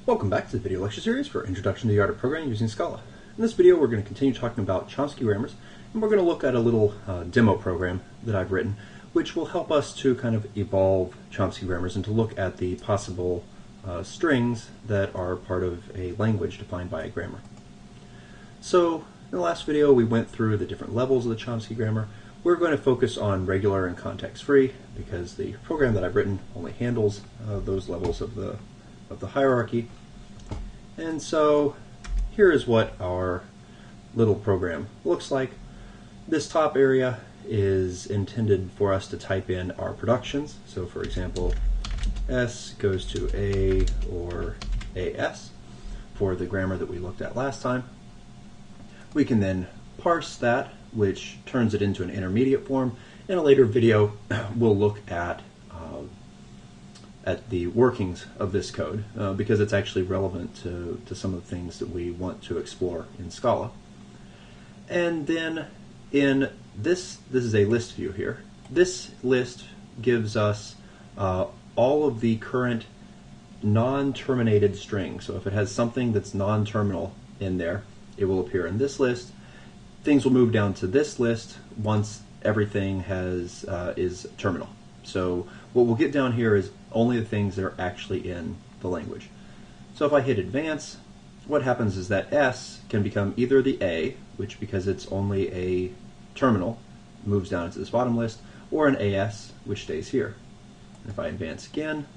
Welcome back to the video lecture series for Introduction to the Art of Programming using Scala. In this video we're going to continue talking about Chomsky grammars, and we're going to look at a little demo program that I've written which will help us to kind of evolve Chomsky grammars and to look at the possible strings that are part of a language defined by a grammar. So in the last video we went through the different levels of the Chomsky grammar. We're going to focus on regular and context-free because the program that I've written only handles those levels of the hierarchy. And so here is what our little program looks like. This top area is intended for us to type in our productions. So for example, S goes to A or AS for the grammar that we looked at last time. We can then parse that, which turns it into an intermediate form. In a later video, we'll look at the workings of this code because it's actually relevant to some of the things that we want to explore in Scala. And then in this is a list view here. This list gives us all of the current non-terminated strings. So if it has something that's non-terminal in there, it will appear in this list. Things will move down to this list once everything is terminal. So what we'll get down here is only the things that are actually in the language. So if I hit advance, what happens is that S can become either the A, which because it's only a terminal moves down into this bottom list, or an AS, which stays here. And if I advance again,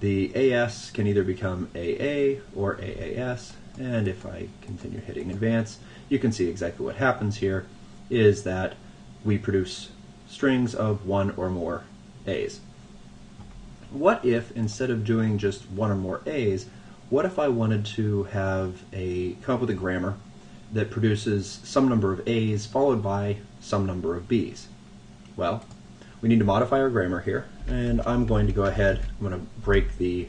the AS can either become AA or AAS, and if I continue hitting advance, you can see exactly what happens here is that we produce strings of one or more A's. What if instead of doing just one or more A's, what if I wanted to come up with a grammar that produces some number of A's followed by some number of B's? Well, we need to modify our grammar here, and I'm going to go ahead, I'm going to break the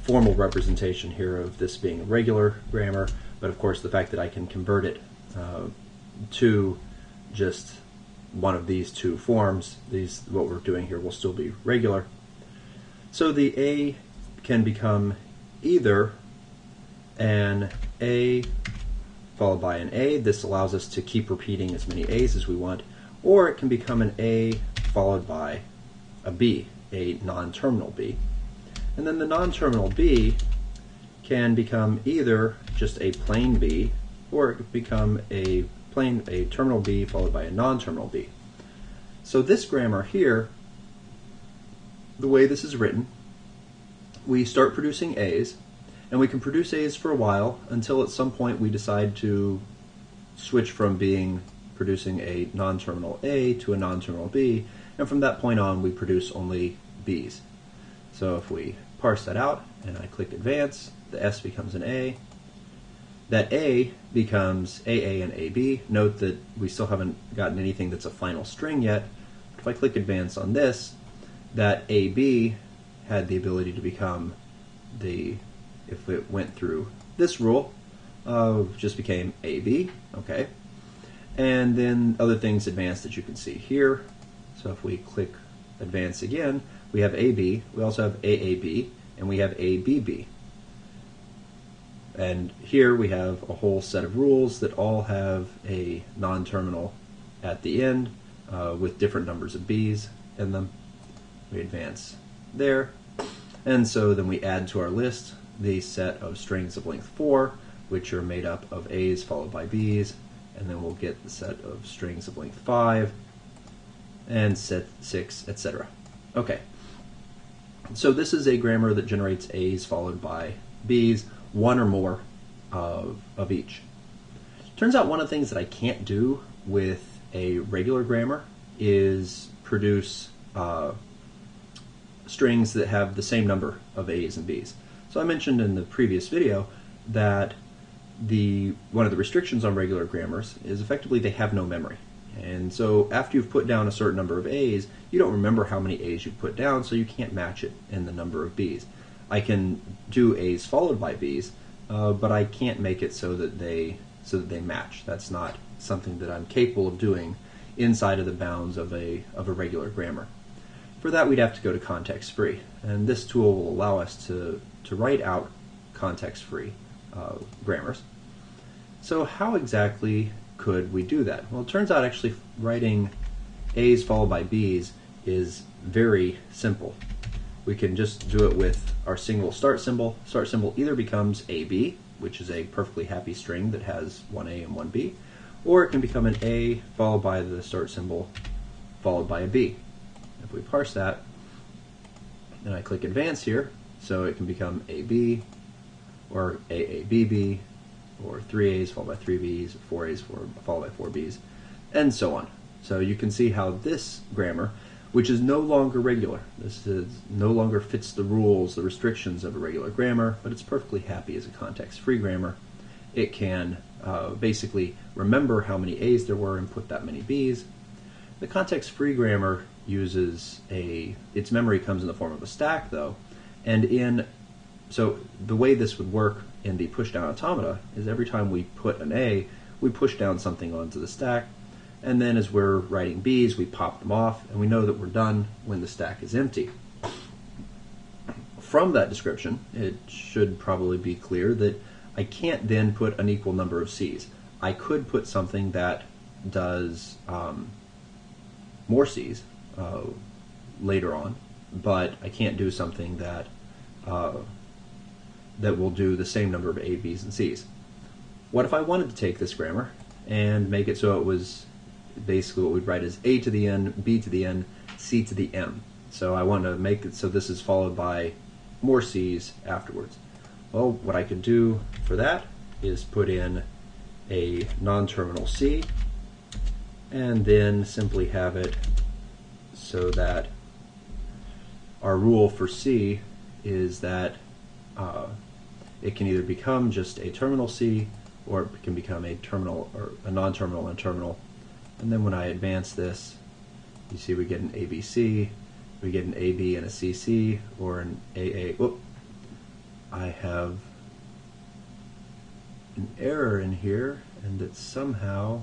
formal representation here of this being a regular grammar, but of course the fact that I can convert it to just one of these two forms, what we're doing here will still be regular. So the A can become either an A followed by an A. This allows us to keep repeating as many A's as we want, or it can become an A followed by a B, a non-terminal B. And then the non-terminal B can become either just a plain B, or it could become a terminal B followed by a non-terminal B. So this grammar here, the way this is written, we start producing A's, and we can produce A's for a while until at some point we decide to switch from producing a non-terminal A to a non-terminal B, and from that point on we produce only B's. So if we parse that out and I click advance, the S becomes an A. That A becomes AA and AB. Note that we still haven't gotten anything that's a final string yet. If I click advance on this, that AB had the ability to become if it went through this rule, just became AB, okay? And then other things advanced that you can see here. So if we click advance again, we have AB, we also have AAB, and we have ABB. And here we have a whole set of rules that all have a non-terminal at the end with different numbers of B's in them. We advance there. And so then we add to our list the set of strings of length 4, which are made up of A's followed by B's, and then we'll get the set of strings of length 5 and set 6, etc. Okay. So this is a grammar that generates A's followed by B's, one or more of each. Turns out one of the things that I can't do with a regular grammar is produce strings that have the same number of A's and B's. So I mentioned in the previous video that one of the restrictions on regular grammars is effectively they have no memory. And so after you've put down a certain number of A's, you don't remember how many A's you've put down, so you can't match it in the number of B's. I can do A's followed by B's, but I can't make it so that they match. That's not something that I'm capable of doing inside of the bounds of a regular grammar. For that, we'd have to go to context-free, and this tool will allow us to write out context-free grammars. So how exactly could we do that? Well, it turns out actually writing A's followed by B's is very simple. We can just do it with our single start symbol. Start symbol either becomes AB, which is a perfectly happy string that has one A and one B, or it can become an A followed by the start symbol followed by a B. If we parse that, and I click advance here, so it can become AB, or AABB, or 3 A's followed by 3 B's, 4 A's followed by 4 B's, and so on. So you can see how this grammar, which is no longer regular, this is no longer fits the rules, the restrictions of a regular grammar, but it's perfectly happy as a context-free grammar. It can basically remember how many A's there were and put that many B's. The context-free grammar uses its memory comes in the form of a stack though, and so the way this would work in the push-down automata is every time we put an A, we push down something onto the stack, and then as we're writing B's, we pop them off, and we know that we're done when the stack is empty. From that description, it should probably be clear that I can't then put an equal number of C's. I could put something that does more C's later on, but I can't do something that that will do the same number of A, B's, and C's. What if I wanted to take this grammar and make it so it was basically what we'd write as A to the N, B to the N, C to the M. So I want to make it so this is followed by more C's afterwards. Well, what I could do for that is put in a non-terminal C and then simply have it so that our rule for C is that it can either become just a terminal C or it can become a terminal or a non-terminal and terminal. And then when I advance this, you see we get an ABC, we get an AB and a CC, or an AA. Whoop! I have an error in here, and it's somehow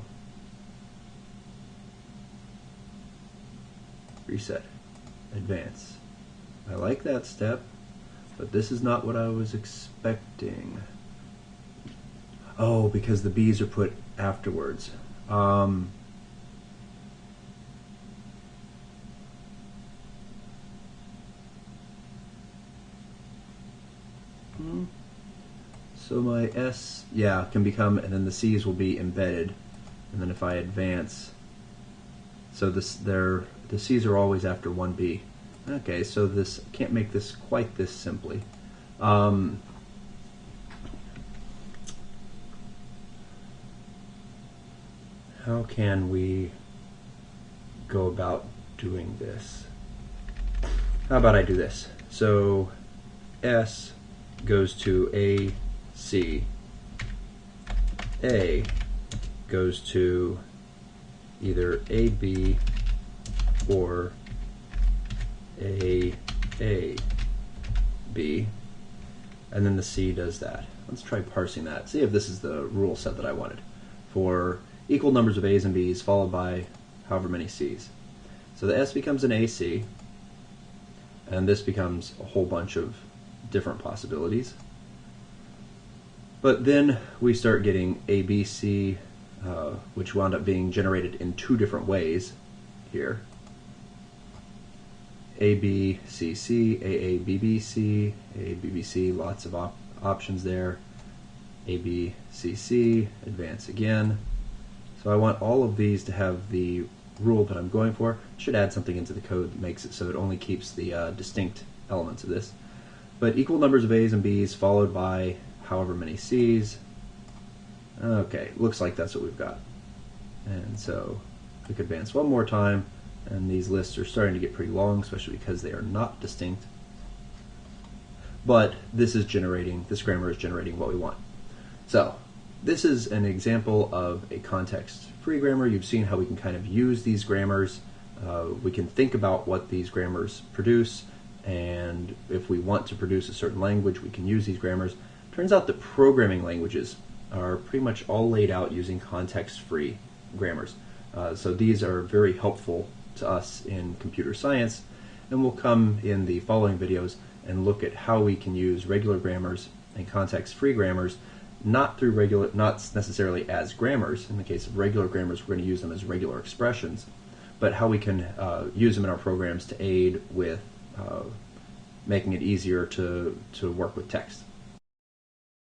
reset, advance. I like that step, but this is not what I was expecting. Oh, because the B's are put afterwards. So my S, yeah, can become, and then the C's will be embedded, and then if I advance, so the C's are always after 1B. Okay, so this can't make this quite this simply. How can we go about doing this? How about I do this? So S goes to A, C. A goes to either AB or A, B, and then the C does that. Let's try parsing that. See if this is the rule set that I wanted for equal numbers of A's and B's followed by however many C's. So the S becomes an AC, and this becomes a whole bunch of different possibilities. But then we start getting ABC, which wound up being generated in two different ways here. ABCC, AABBC, AABBC, lots of options there. ABCC, advance again. So I want all of these to have the rule that I'm going for. Should add something into the code that makes it so it only keeps the distinct elements of this. But equal numbers of A's and B's followed by however many C's. Okay, looks like that's what we've got. And so click advance one more time, and these lists are starting to get pretty long, especially because they are not distinct. But this grammar is generating what we want. So this is an example of a context-free grammar. You've seen how we can kind of use these grammars. We can think about what these grammars produce, and if we want to produce a certain language, we can use these grammars. Turns out that programming languages are pretty much all laid out using context-free grammars. So these are very helpful to us in computer science, and will come in the following videos and look at how we can use regular grammars and context-free grammars, not necessarily as grammars. In the case of regular grammars, we're going to use them as regular expressions, but how we can use them in our programs to aid with making it easier to work with text.